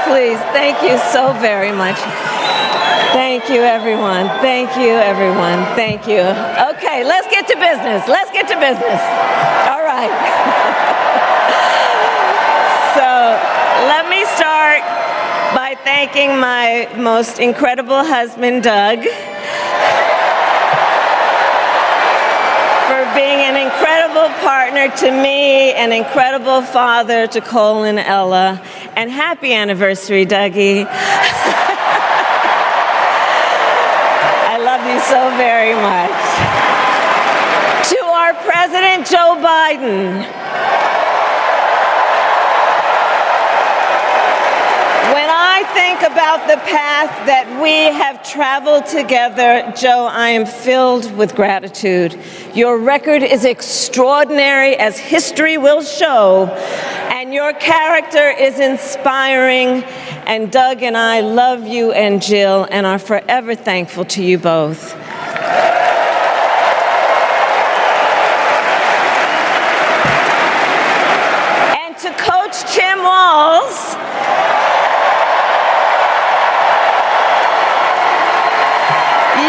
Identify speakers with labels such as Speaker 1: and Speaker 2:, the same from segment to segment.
Speaker 1: Please, thank you so very much. Thank you, everyone. Thank you, everyone. Thank you. Okay, let's get to business. All right. So let me start by thanking my most incredible husband, Doug, for being an incredible partner to me, an incredible father to Cole and Ella, and happy anniversary, Dougie. I love you so very much. To our President Joe Biden, when I think about the path that we have traveled together, Joe, I am filled with gratitude. Your record is extraordinary, as history will show, and your character is inspiring. And Doug and I love you and Jill and are forever thankful to you both. And to Coach Tim Walz,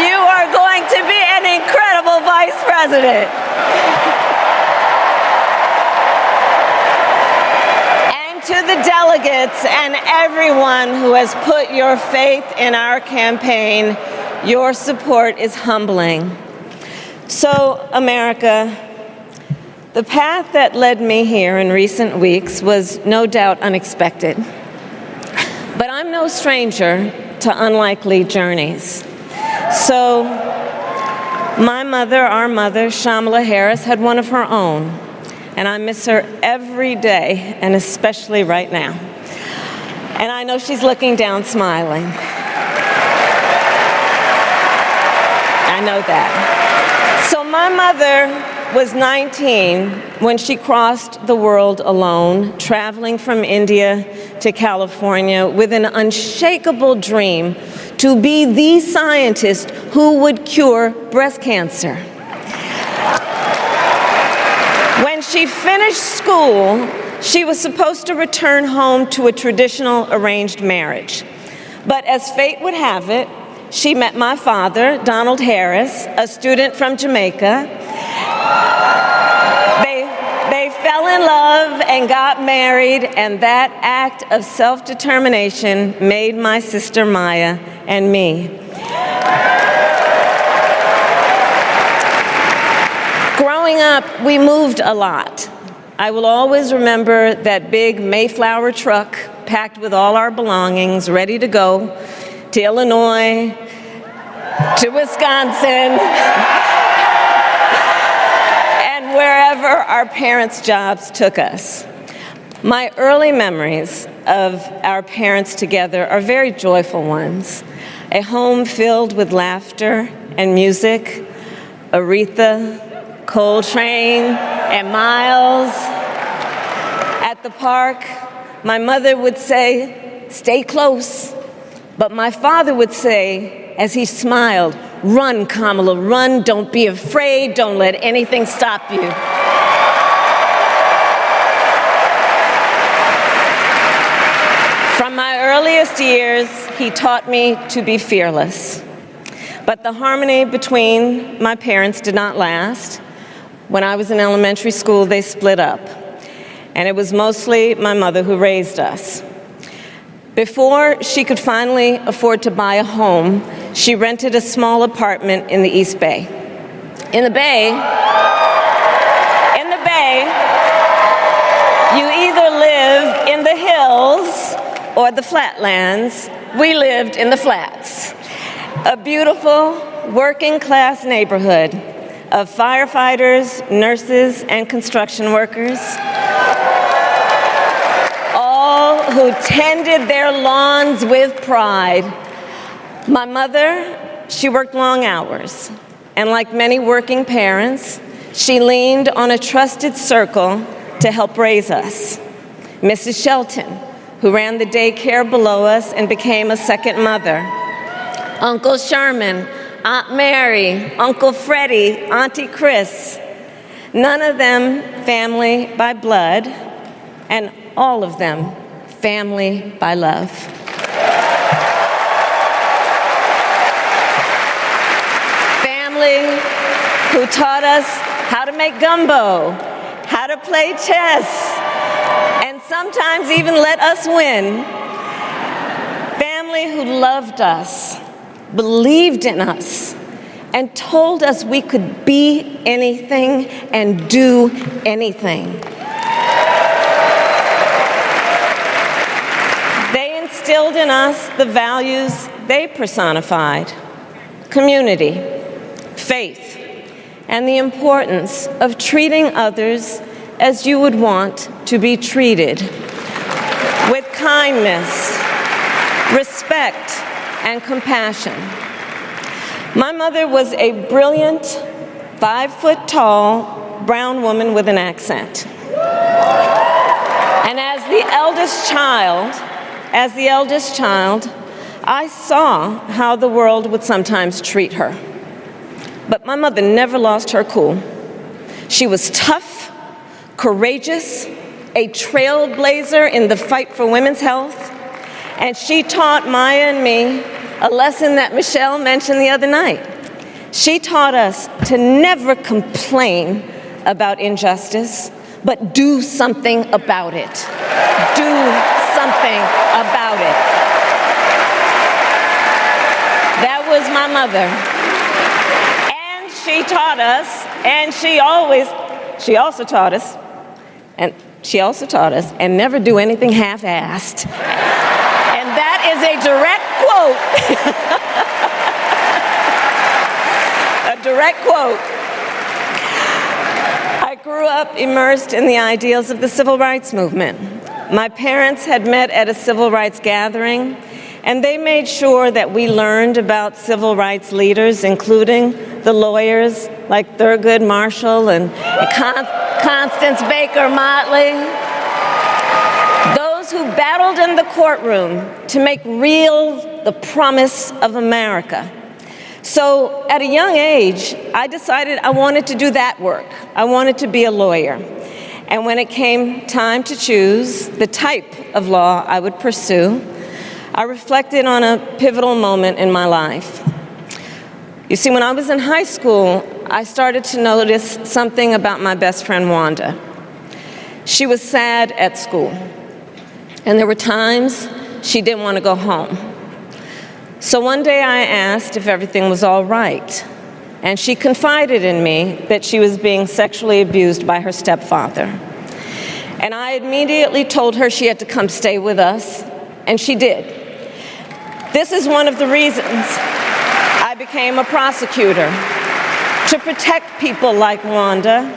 Speaker 1: you are going to be an incredible vice president. To the delegates and everyone who has put your faith in our campaign, your support is humbling. So, America, the path that led me here in recent weeks was no doubt unexpected. But I'm no stranger to unlikely journeys. So, my mother, our mother, Kamala Harris, had one of her own. And I miss her every day, and especially right now. And I know she's looking down smiling. I know that. So my mother was 19 when she crossed the world alone, traveling from India to California with an unshakable dream to be the scientist who would cure breast cancer. When she finished school, she was supposed to return home to a traditional arranged marriage. But as fate would have it, she met my father, Donald Harris, a student from Jamaica. They fell in love and got married, and that act of self-determination made my sister Maya and me. Growing up, we moved a lot. I will always remember that big Mayflower truck packed with all our belongings, ready to go to Illinois, to Wisconsin, and wherever our parents' jobs took us. My early memories of our parents together are very joyful ones. A home filled with laughter and music, Aretha, Coltrane, and Miles. At the park, my mother would say, "Stay close." But my father would say, as he smiled, "Run, Kamala, run. Don't be afraid. Don't let anything stop you." From my earliest years, he taught me to be fearless. But the harmony between my parents did not last. When I was in elementary school, they split up. And it was mostly my mother who raised us. Before she could finally afford to buy a home, she rented a small apartment in the East Bay. In the Bay, you either live in the hills or the flatlands. We lived in the flats. A beautiful working-class neighborhood of firefighters, nurses, and construction workers, all who tended their lawns with pride. My mother, she worked long hours, and like many working parents, she leaned on a trusted circle to help raise us. Mrs. Shelton, who ran the daycare below us and became a second mother. Uncle Sherman, Aunt Mary, Uncle Freddie, Auntie Chris, none of them family by blood, and all of them, family by love. Family who taught us how to make gumbo, how to play chess, and sometimes even let us win. Family who loved us, believed in us, and told us we could be anything and do anything. They instilled in us the values they personified: community, faith, and the importance of treating others as you would want to be treated, with kindness, respect, and compassion. My mother was a brilliant, 5-foot-tall, brown woman with an accent. And as the eldest child, I saw how the world would sometimes treat her. But my mother never lost her cool. She was tough, courageous, a trailblazer in the fight for women's health, and she taught Maya and me a lesson that Michelle mentioned the other night. She taught us to never complain about injustice, but do something about it. Do something about it. That was my mother. And she taught us, and she also taught us, and never do anything half-assed. And that is a direct quote. A direct quote. I grew up immersed in the ideals of the civil rights movement. My parents had met at a civil rights gathering, and they made sure that we learned about civil rights leaders, including the lawyers like Thurgood Marshall and Constance Baker Motley, those who battled in the courtroom to make real the promise of America. So at a young age, I decided I wanted to do that work. I wanted to be a lawyer. And when it came time to choose the type of law I would pursue, I reflected on a pivotal moment in my life. You see, when I was in high school, I started to notice something about my best friend, Wanda. She was sad at school, and there were times she didn't want to go home. So one day I asked if everything was all right, and she confided in me that she was being sexually abused by her stepfather. And I immediately told her she had to come stay with us, and she did. This is one of the reasons I became a prosecutor, to protect people like Wanda,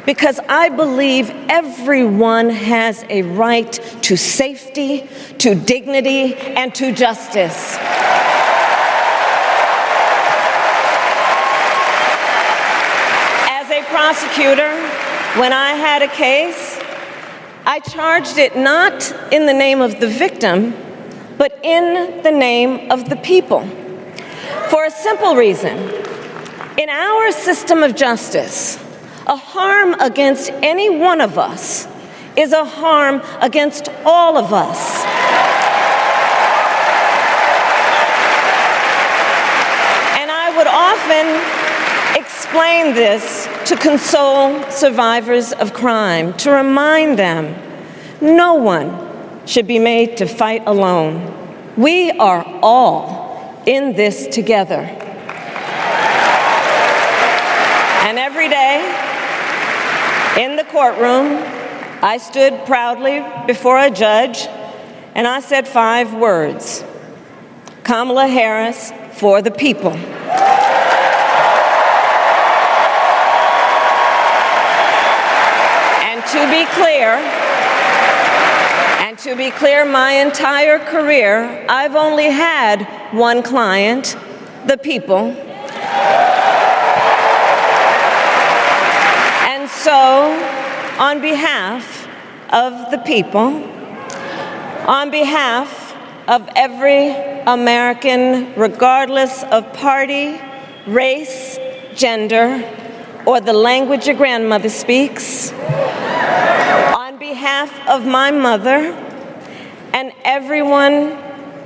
Speaker 1: because I believe everyone has a right to safety, to dignity, and to justice. As a prosecutor, when I had a case, I charged it not in the name of the victim, but in the name of the people. For a simple reason. In our system of justice, a harm against any one of us is a harm against all of us. And I would often explain this to console survivors of crime, to remind them no one should be made to fight alone. We are all in this together. And every day in the courtroom, I stood proudly before a judge and I said 5 words: Kamala Harris for the people. And to be clear, my entire career, I've only had one client, the people. And so, on behalf of the people, on behalf of every American, regardless of party, race, gender, or the language your grandmother speaks, on behalf behalf of my mother and everyone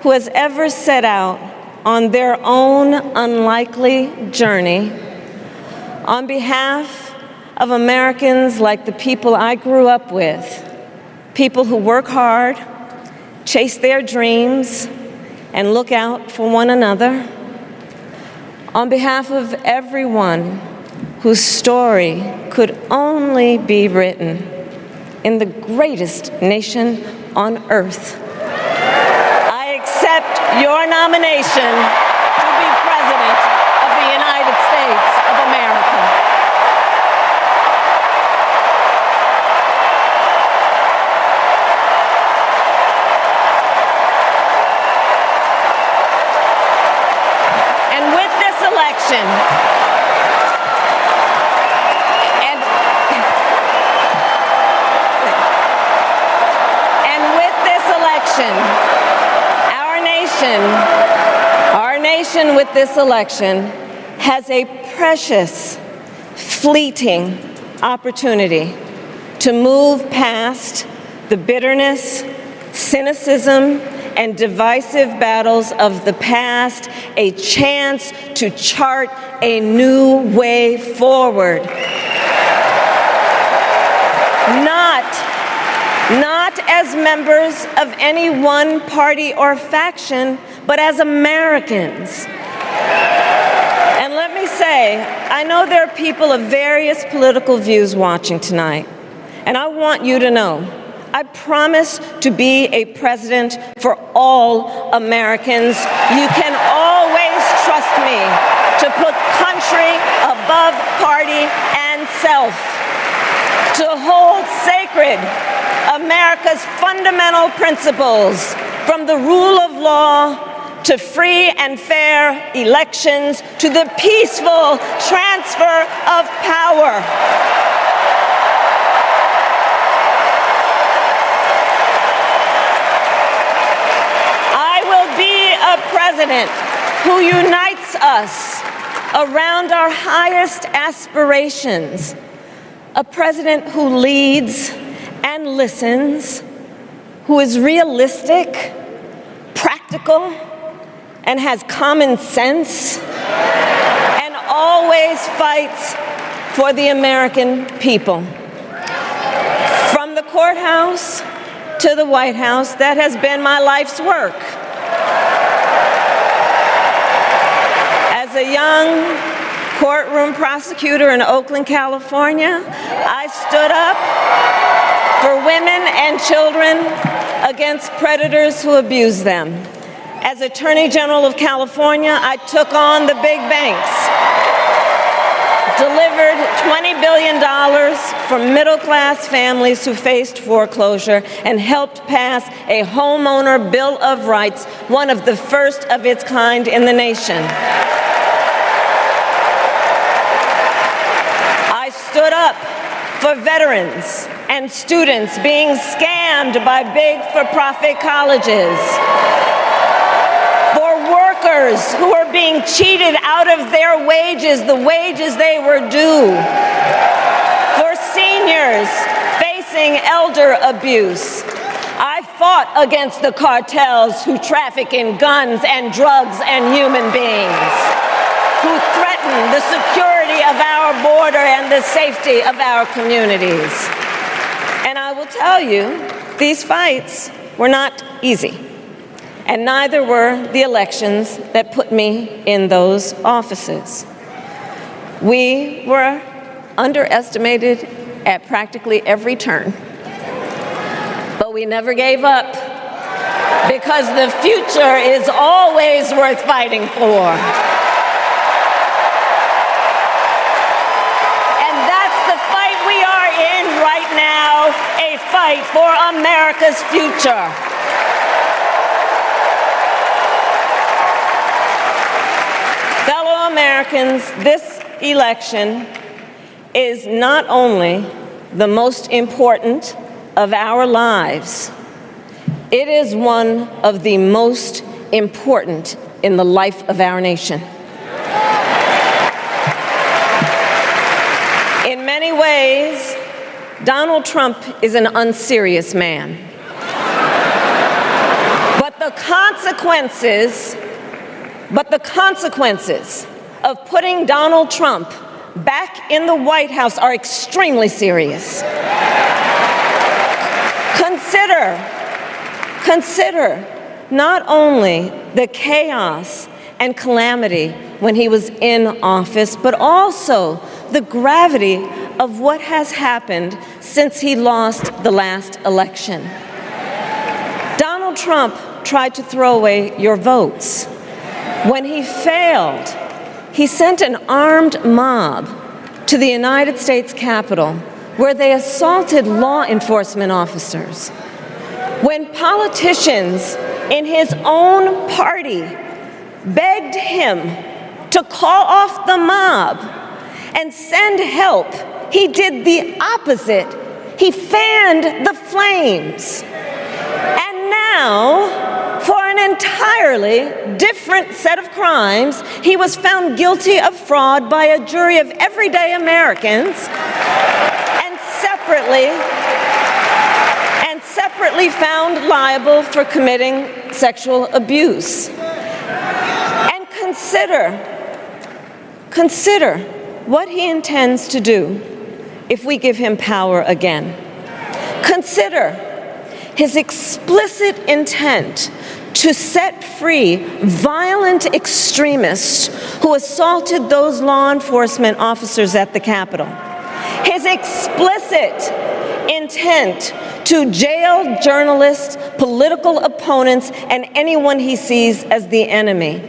Speaker 1: who has ever set out on their own unlikely journey, on behalf of Americans like the people I grew up with, people who work hard, chase their dreams, and look out for one another, on behalf of everyone whose story could only be written in the greatest nation on earth, I accept your nomination to be President of the United States of America. And with this election, our nation with this election has a precious, fleeting opportunity to move past the bitterness, cynicism, and divisive battles of the past, a chance to chart a new way forward. Not as members of any one party or faction, but as Americans. And let me say, I know there are people of various political views watching tonight, and I want you to know, I promise to be a president for all Americans. You can always trust me to put country above party and self, to hold sacred America's fundamental principles, from the rule of law to free and fair elections to the peaceful transfer of power. I will be a president who unites us around our highest aspirations, a president who leads and listens, who is realistic, practical, and has common sense, and always fights for the American people. From the courthouse to the White House, that has been my life's work. As a young courtroom prosecutor in Oakland, California, I stood up for women and children against predators who abuse them. As Attorney General of California, I took on the big banks, delivered $20 billion for middle-class families who faced foreclosure, and helped pass a homeowner Bill of Rights, one of the first of its kind in the nation. I stood up for veterans and students being scammed by big for-profit colleges, for workers who are being cheated out of their wages, the wages they were due, for seniors facing elder abuse. I fought against the cartels who traffic in guns and drugs and human beings, who threaten the security of our border and the safety of our communities. And I will tell you, these fights were not easy, and neither were the elections that put me in those offices. We were underestimated at practically every turn, but we never gave up, because the future is always worth fighting for. A fight for America's future. Fellow Americans, this election is not only the most important of our lives, it is one of the most important in the life of our nation. In many ways, Donald Trump is an unserious man. But the consequences of putting Donald Trump back in the White House are extremely serious. Consider not only the chaos and calamity when he was in office, but also the gravity of what has happened since he lost the last election. Donald Trump tried to throw away your votes. When he failed, he sent an armed mob to the United States Capitol, where they assaulted law enforcement officers. When politicians in his own party begged him to call off the mob and send help, he did the opposite. He fanned the flames. And now, for an entirely different set of crimes, he was found guilty of fraud by a jury of everyday Americans and separately found liable for committing sexual abuse. And consider what he intends to do if we give him power again. Consider his explicit intent to set free violent extremists who assaulted those law enforcement officers at the Capitol. His explicit intent to jail journalists, political opponents, and anyone he sees as the enemy.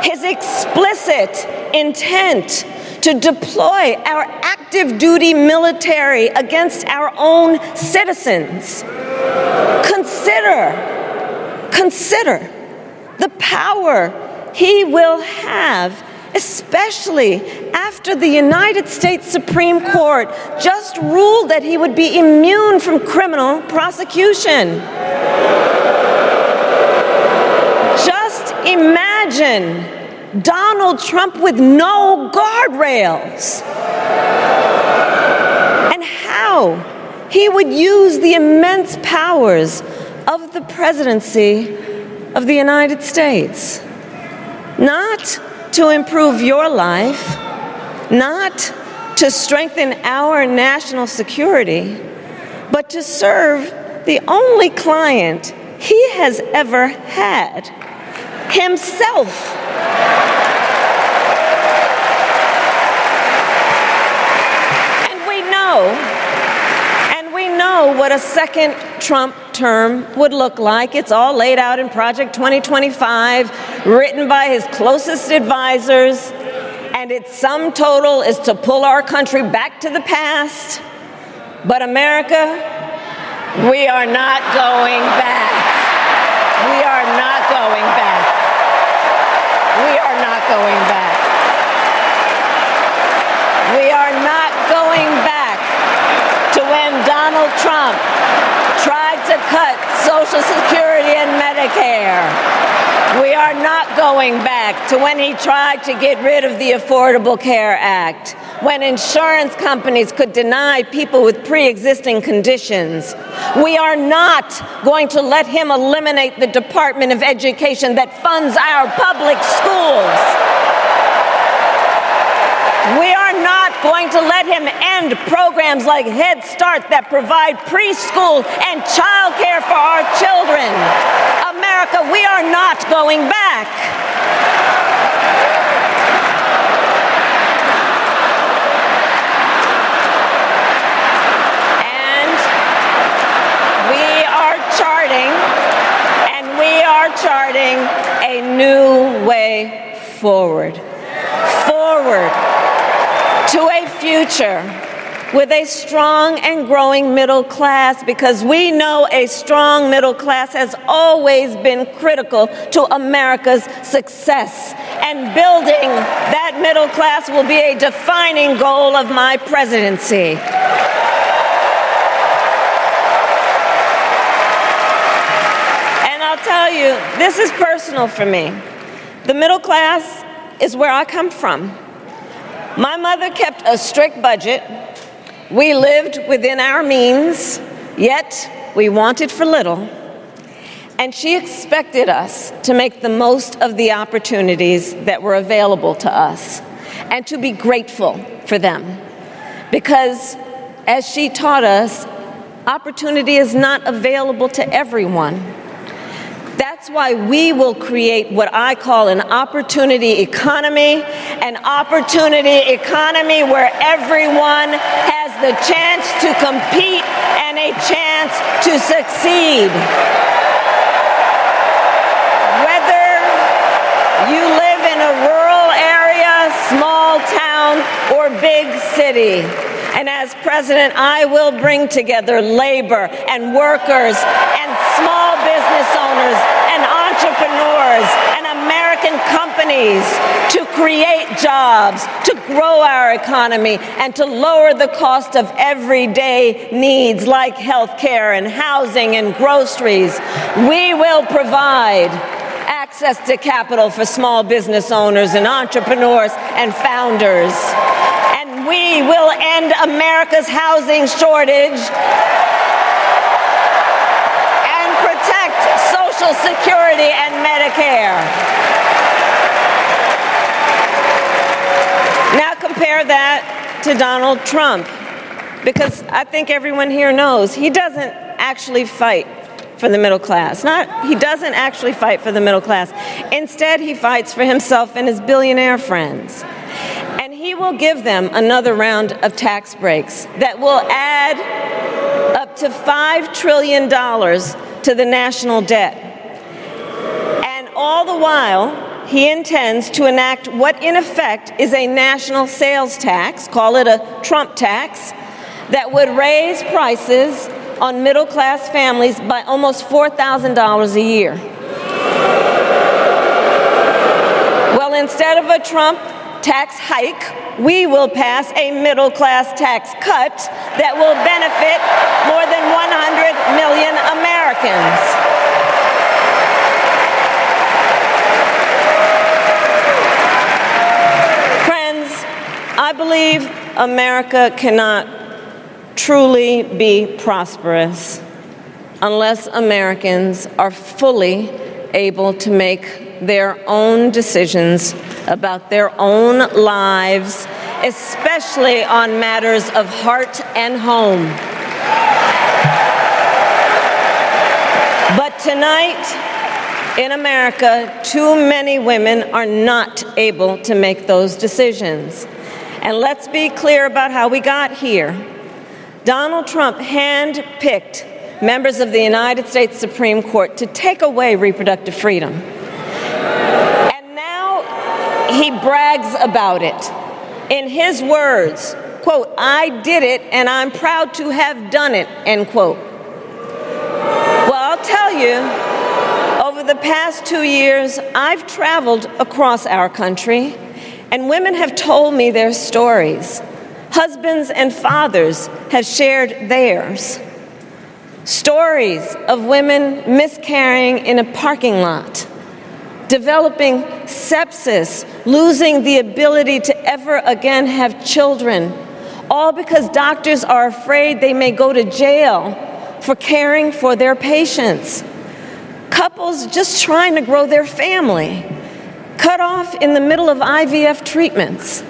Speaker 1: His explicit intent to deploy our active duty military against our own citizens. Consider the power he will have, especially after the United States Supreme Court just ruled that he would be immune from criminal prosecution. Just imagine Donald Trump with no guardrails, and how he would use the immense powers of the presidency of the United States, not to improve your life, not to strengthen our national security, but to serve the only client he has ever had, himself. And we know what a second Trump term would look like. It's all laid out in Project 2025, written by his closest advisors, and its sum total is to pull our country back to the past. But America, we are not going back. We are not going back. We are not going back. We are not going back to when Donald Trump tried to cut Social Security and Medicare. We are not going back to when he tried to get rid of the Affordable Care Act, when insurance companies could deny people with pre-existing conditions. We are not going to let him eliminate the Department of Education that funds our public schools. We are not going to let him end programs like Head Start that provide preschool and child care for our children. America, we are not going back. And we are charting a new way forward. To a future with a strong and growing middle class, because we know a strong middle class has always been critical to America's success. And building that middle class will be a defining goal of my presidency. And I'll tell you, this is personal for me. The middle class is where I come from. My mother kept a strict budget. We lived within our means, yet we wanted for little. And she expected us to make the most of the opportunities that were available to us and to be grateful for them. Because, as she taught us, opportunity is not available to everyone. That's why we will create what I call an opportunity economy where everyone has the chance to compete and a chance to succeed. Whether you live in a rural area, small town, or big city. And as president, I will bring together labor and workers and small business owners and entrepreneurs and American companies to create jobs, to grow our economy, and to lower the cost of everyday needs like health care and housing and groceries. We will provide access to capital for small business owners and entrepreneurs and founders. And we will end America's housing shortage and protect Social Security and Medicare. Now compare that to Donald Trump, because I think everyone here knows he doesn't actually fight for the middle class. He doesn't actually fight for the middle class. Instead, he fights for himself and his billionaire friends. And he will give them another round of tax breaks that will add up to $5 trillion to the national debt. And all the while, he intends to enact what in effect is a national sales tax, call it a Trump tax, that would raise prices on middle-class families by almost $4,000 a year. Well, instead of a Trump tax hike, we will pass a middle-class tax cut that will benefit more than 100 million Americans. Friends, I believe America cannot truly be prosperous unless Americans are fully able to make their own decisions about their own lives, especially on matters of heart and home. But tonight, in America, too many women are not able to make those decisions. And let's be clear about how we got here. Donald Trump handpicked members of the United States Supreme Court to take away reproductive freedom. And now he brags about it. In his words, quote, "I did it and I'm proud to have done it," end quote. Well, I'll tell you, over the past 2 years, I've traveled across our country, and women have told me their stories. Husbands and fathers have shared theirs. Stories of women miscarrying in a parking lot, developing sepsis, losing the ability to ever again have children, all because doctors are afraid they may go to jail for caring for their patients. Couples just trying to grow their family, cut off in the middle of IVF treatments.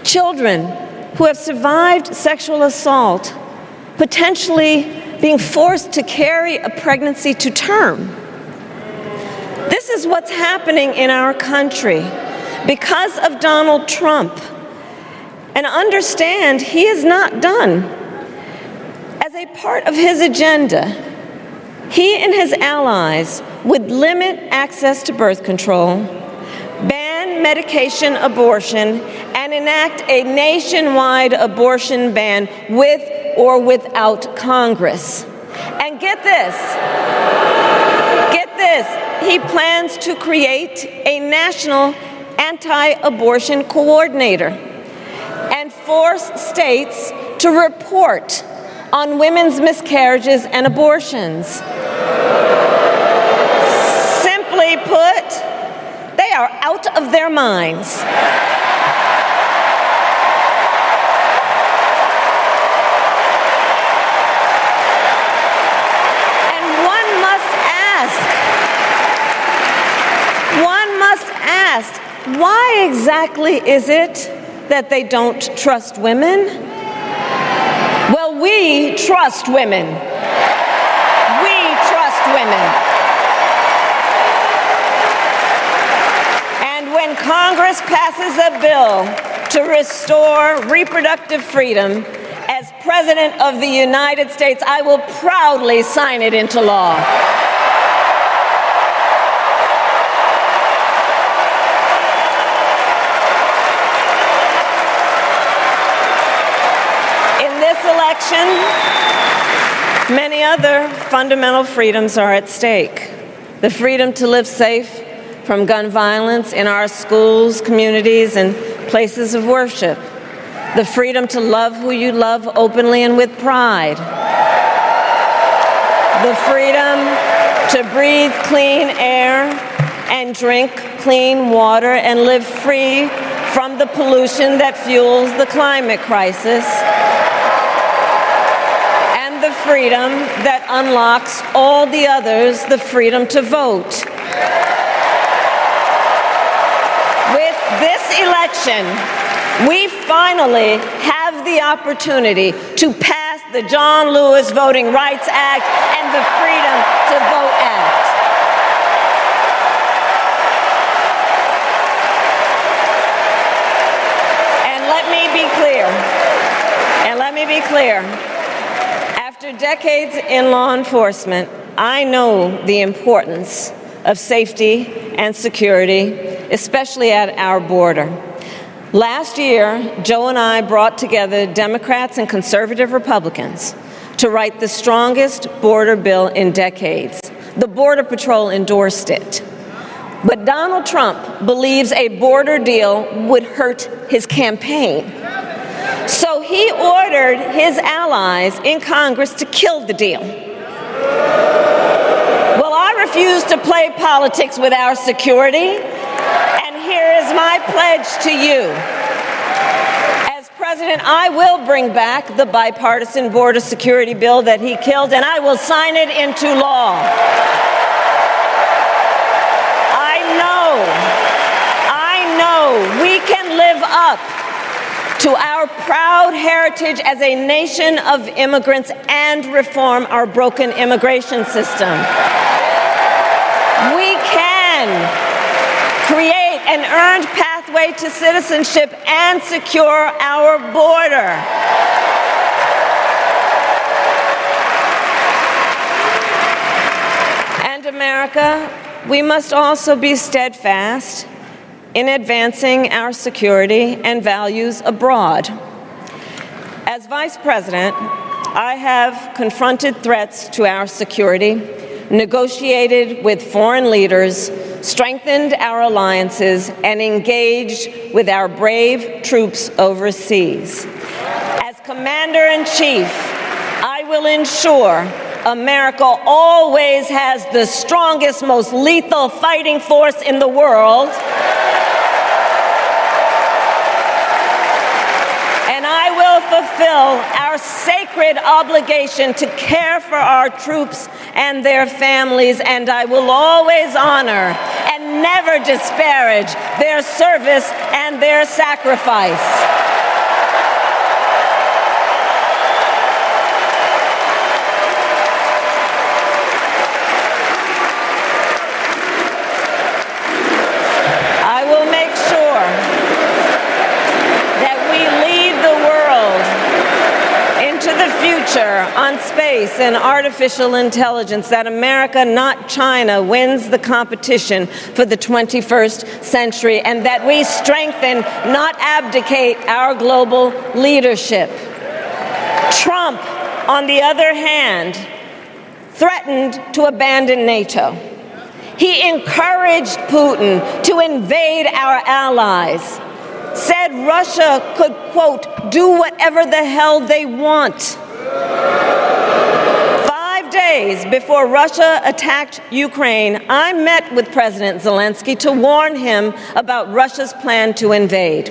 Speaker 1: Children who have survived sexual assault, potentially being forced to carry a pregnancy to term. This is what's happening in our country because of Donald Trump. And understand, he is not done. As a part of his agenda, he and his allies would limit access to birth control, ban medication abortion, and enact a nationwide abortion ban with or without Congress. And get this, he plans to create a national anti-abortion coordinator and force states to report on women's miscarriages and abortions. Simply put, they are out of their minds. asked, why exactly is it that they don't trust women? Well, we trust women. We trust women. And when Congress passes a bill to restore reproductive freedom, as President of the United States, I will proudly sign it into law. Election, many other fundamental freedoms are at stake. The freedom to live safe from gun violence in our schools, communities, and places of worship. The freedom to love who you love openly and with pride. The freedom to breathe clean air and drink clean water and live free from the pollution that fuels the climate crisis. The freedom that unlocks all the others, the freedom to vote. With this election, we finally have the opportunity to pass the John Lewis Voting Rights Act and the Freedom to Vote Act. And let me be clear. After decades in law enforcement, I know the importance of safety and security, especially at our border. Last year, Joe and I brought together Democrats and conservative Republicans to write the strongest border bill in decades. The Border Patrol endorsed it. But Donald Trump believes a border deal would hurt his campaign. So he ordered his allies in Congress to kill the deal. Well, I refuse to play politics with our security, and here is my pledge to you. As president, I will bring back the bipartisan border security bill that he killed, and I will sign it into law. I know we can live up to our proud heritage as a nation of immigrants and reform our broken immigration system. We can create an earned pathway to citizenship and secure our border. And America, we must also be steadfast in advancing our security and values abroad. As Vice President, I have confronted threats to our security, negotiated with foreign leaders, strengthened our alliances, and engaged with our brave troops overseas. As Commander-in-Chief, I will ensure America always has the strongest, most lethal fighting force in the world. And I will fulfill our sacred obligation to care for our troops and their families, and I will always honor and never disparage their service and their sacrifice. On space and artificial intelligence, that America, not China, wins the competition for the 21st century, and that we strengthen, not abdicate, our global leadership. Trump, on the other hand, threatened to abandon NATO. He encouraged Putin to invade our allies, said Russia could, quote, do whatever the hell they want. 5 days before Russia attacked Ukraine, I met with President Zelensky to warn him about Russia's plan to invade.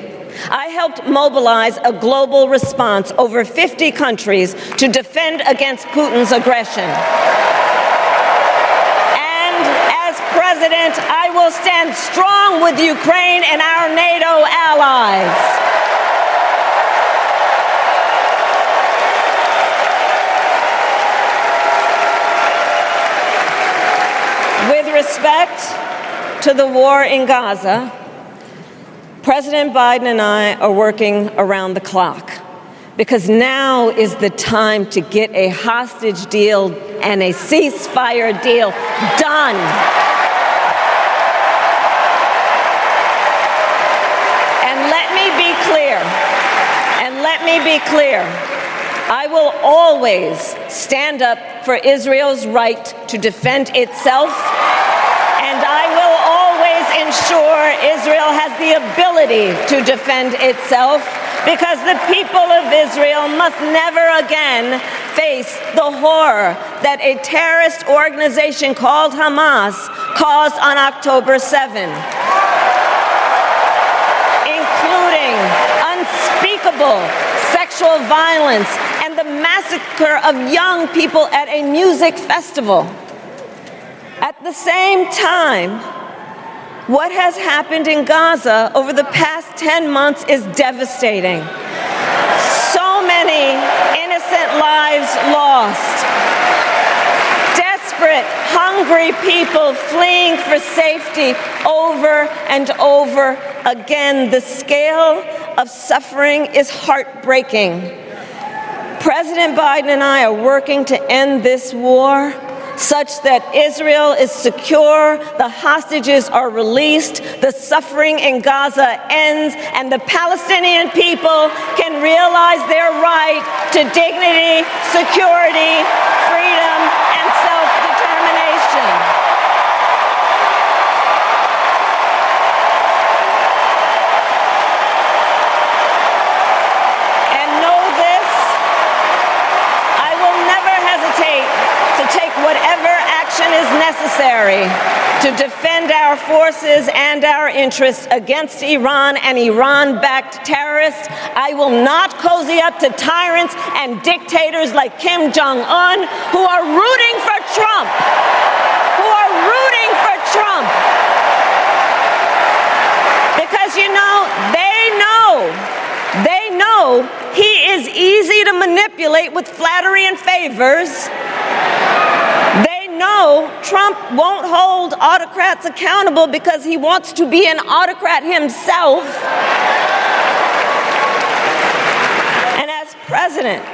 Speaker 1: I helped mobilize a global response, over 50 countries, to defend against Putin's aggression. And as President President, I will stand strong with Ukraine and our NATO allies. With respect to the war in Gaza, President Biden and I are working around the clock because now is the time to get a hostage deal and a ceasefire deal done. And let me be clear, I will always stand up for Israel's right to defend itself, and I will always ensure Israel has the ability to defend itself, because the people of Israel must never again face the horror that a terrorist organization called Hamas caused on October 7, including unspeakable sexual violence and the massacre of young people at a music festival. At the same time, what has happened in Gaza over the past 10 months is devastating. So many innocent lives lost. Desperate, hungry people fleeing for safety over and over again. The scale of suffering is heartbreaking. President Biden and I are working to end this war such that Israel is secure, the hostages are released, the suffering in Gaza ends, and the Palestinian people can realize their right to dignity, security, freedom, and self-determination. Whatever action is necessary to defend our forces and our interests against Iran and Iran-backed terrorists. I will not cozy up to tyrants and dictators like Kim Jong-un who are rooting for Trump. Because, they know he is easy to manipulate with flattery and favors. They know Trump won't hold autocrats accountable because he wants to be an autocrat himself. And as president,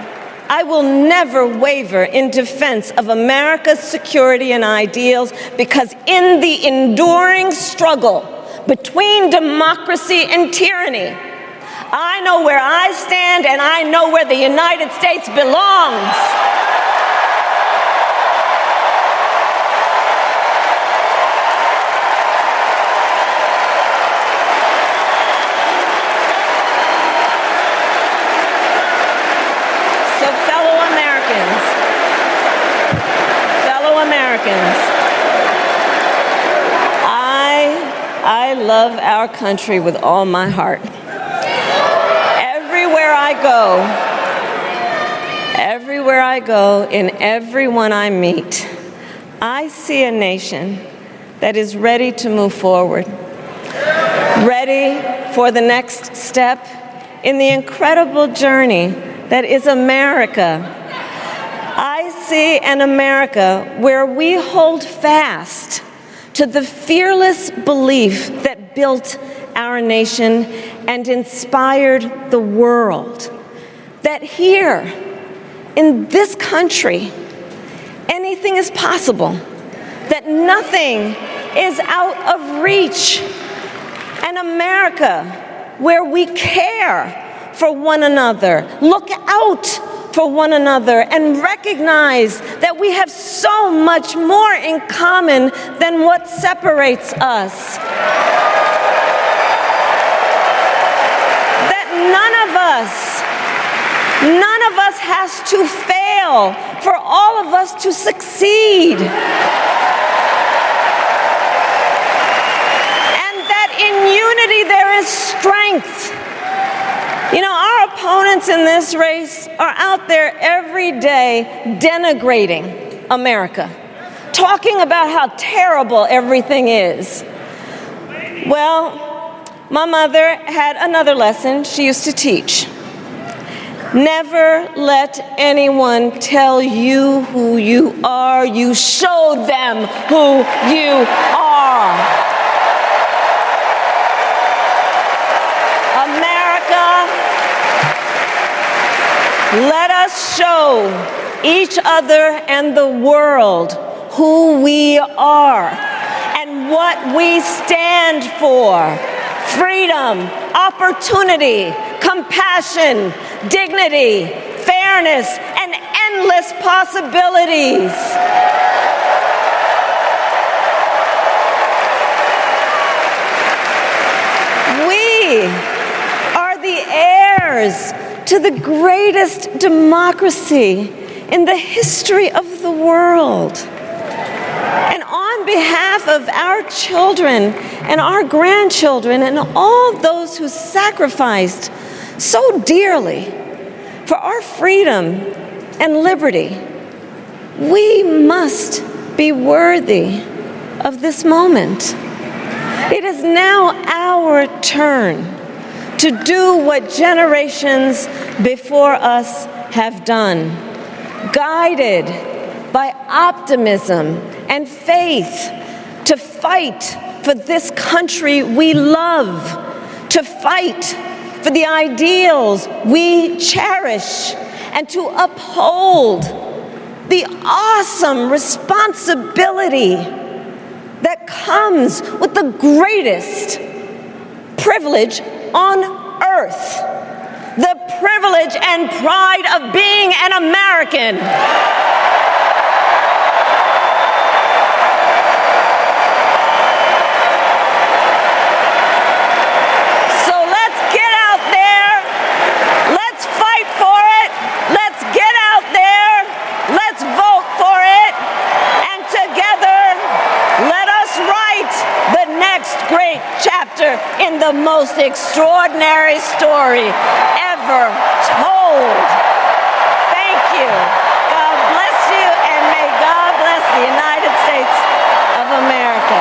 Speaker 1: I will never waver in defense of America's security and ideals, because in the enduring struggle between democracy and tyranny, I know where I stand and I know where the United States belongs. I love our country with all my heart. Everywhere I go, in everyone I meet, I see a nation that is ready to move forward, ready for the next step in the incredible journey that is America. I see an America where we hold fast to the fearless belief that built our nation and inspired the world, that here in this country, anything is possible, that nothing is out of reach. An America where we care for one another, look out for one another, and recognize that we have so much more in common than what separates us. That none of us has to fail for all of us to succeed. And that in unity there is strength. You know, our opponents in this race are out there every day denigrating America, talking about how terrible everything is. Well, my mother had another lesson she used to teach. Never let anyone tell you who you are. You show them who you are. America, let us show each other and the world who we are and what we stand for. Freedom, opportunity, compassion, dignity, fairness, and endless possibilities. We are the heirs to the greatest democracy in the history of the world. And on behalf of our children and our grandchildren and all those who sacrificed so dearly for our freedom and liberty, we must be worthy of this moment. It is now our turn to do what generations before us have done, guided by optimism and faith, to fight for this country we love, to fight for the ideals we cherish, and to uphold the awesome responsibility that comes with the greatest privilege on earth, the privilege and pride of being an American. So let's get out there, let's fight for it, let's get out there, let's vote for it, and together let us write the next great chapter in the most extraordinary story ever told. Thank you. God bless you, and may God bless the United States of America.